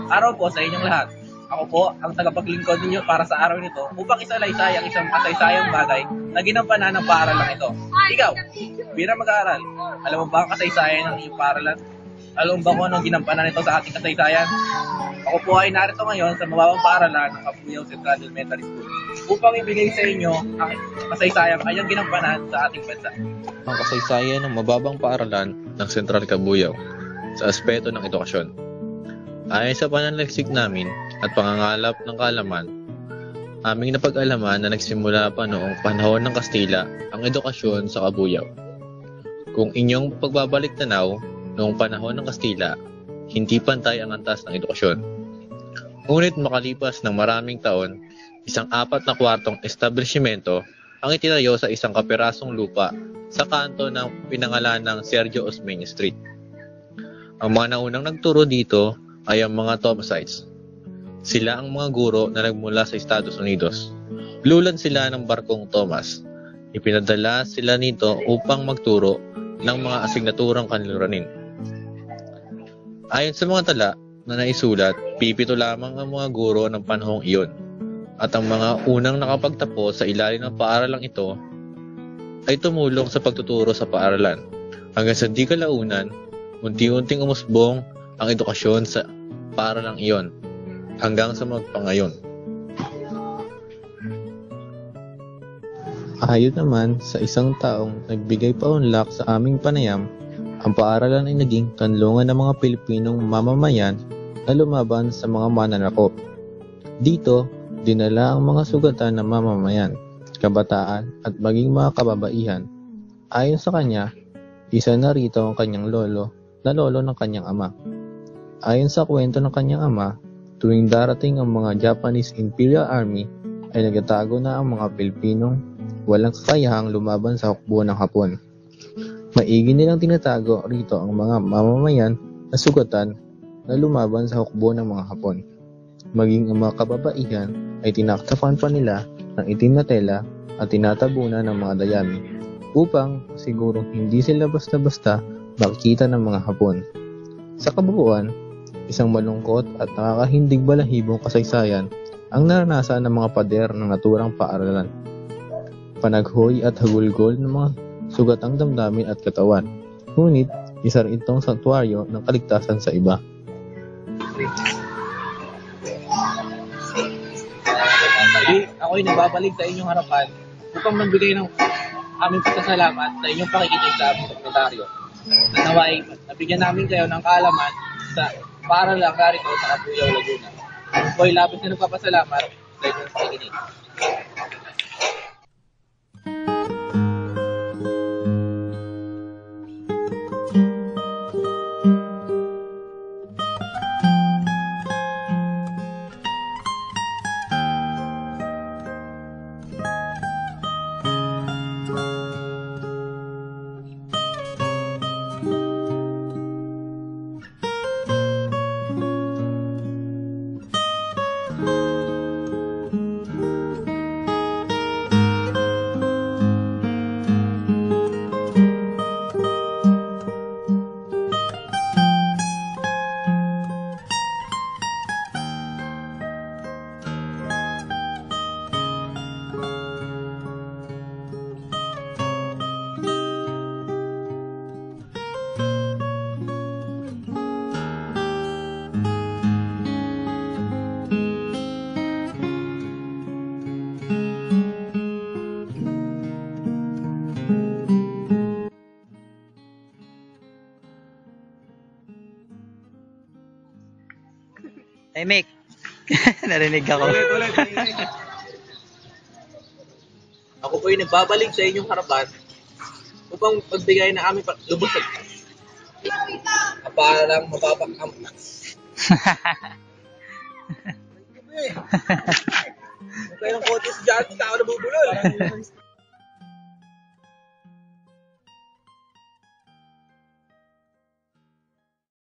Araw po sa inyong lahat. Ako po ang tagapaglingkod ninyo para sa araw nito upang isalaysay ang isang kasaysayang bagay na ginampanan ng paaralang ito. Ikaw, bilang mag-aaral, alam mo ba ang kasaysayan ng iyong paaralan? Alam mo ba kung anong ginampanan nito sa ating kasaysayan? Ako po ay narito ngayon sa mababang paaralan ng Kabuyaw Central Elementary School upang ibigay sa inyo ang kasaysayang kanyang ginampanan sa ating bansa. Ang kasaysayan ng mababang paaralan ng Sentral Kabuyaw sa aspeto ng edukasyon. Ayon sa pananaliksik namin at pangangalap ng kaalaman, aming napag-alaman na nagsimula pa noong panahon ng Kastila ang edukasyon sa Kabuyaw. Kung inyong pagbabalik tanaw, noong panahon ng Kastila, hindi pantay ang antas ng edukasyon. Ngunit makalipas ng maraming taon, isang 4/4 establishmento ang itinayo sa isang kapirasong lupa sa kanto ng pinangalan ng Sergio Osmeña Street. Ang mga naunang nagturo dito ay ang mga Thomasites. Sila ang mga guro na nagmula sa Estados Unidos. Lulan sila ng barkong Thomas. Ipinadala sila nito upang magturo ng mga asignaturang kanluranin. Ayon sa mga tala na naisulat, 7 lamang ang mga guro ng panahong iyon. At ang mga unang nakapagtapos sa ilalim ng paaralang ito ay tumulong sa pagtuturo sa paaralan. Hanggang sa di kalaunan, unti-unting umusbong ang edukasyon sa paaralang iyon hanggang sa magpangayon. Ayon naman sa isang taong nagbigay paunlak sa aming panayam, ang paaralan ay naging kanlungan ng mga Pilipinong mamamayan na lumaban sa mga mananakop. Dito, dinala ang mga sugatan ng mamamayan, kabataan at maging mga kababaihan. Ayon sa kanya, isa na rito ang kanyang lolo na lolo ng kanyang ama. Ayon sa kwento ng kanyang ama, tuwing darating ang mga Japanese Imperial Army ay nagtatago na ang mga Pilipinong walang kakayahang lumaban sa hukbo ng Hapon. Maigi nilang tinatago rito ang mga mamamayan na sugatan na lumaban sa hukbo ng mga Hapon. Maging ang mga kababaihan ay tinaktapan pa nila ng itim na tela at tinatabunan ng mga dayami upang siguro hindi sila basta-basta makikita ng mga Hapon. Sa kabuuan, isang malungkot at nakakahindig balahibong kasaysayan ang naranasan ng mga pader ng naturang paaralan. Panaghoy at hagulgol ng mga sugatang damdamin at katawan. Ngunit, isa rin itong sanktuaryo ng kaligtasan sa iba. Ako'y nagbabalik sa inyong harapan upang magbigay ng aming pasasalamat sa inyong pakikinig sa aming sekretaryo. Naway, nabigyan namin kayo ng kaalaman sa paaralang narito sa Kabuyaw, Laguna. Ako'y labis na nagpapasalamat sa inyong pakikinig. Hey, Mick. Narinig ako. Ulit. Ako po'y nagbabalik sa inyong harapan upang magbigay ng aming lubos at paaralang mababang Kaya ng kotis dyan, hindi ako nabubulol.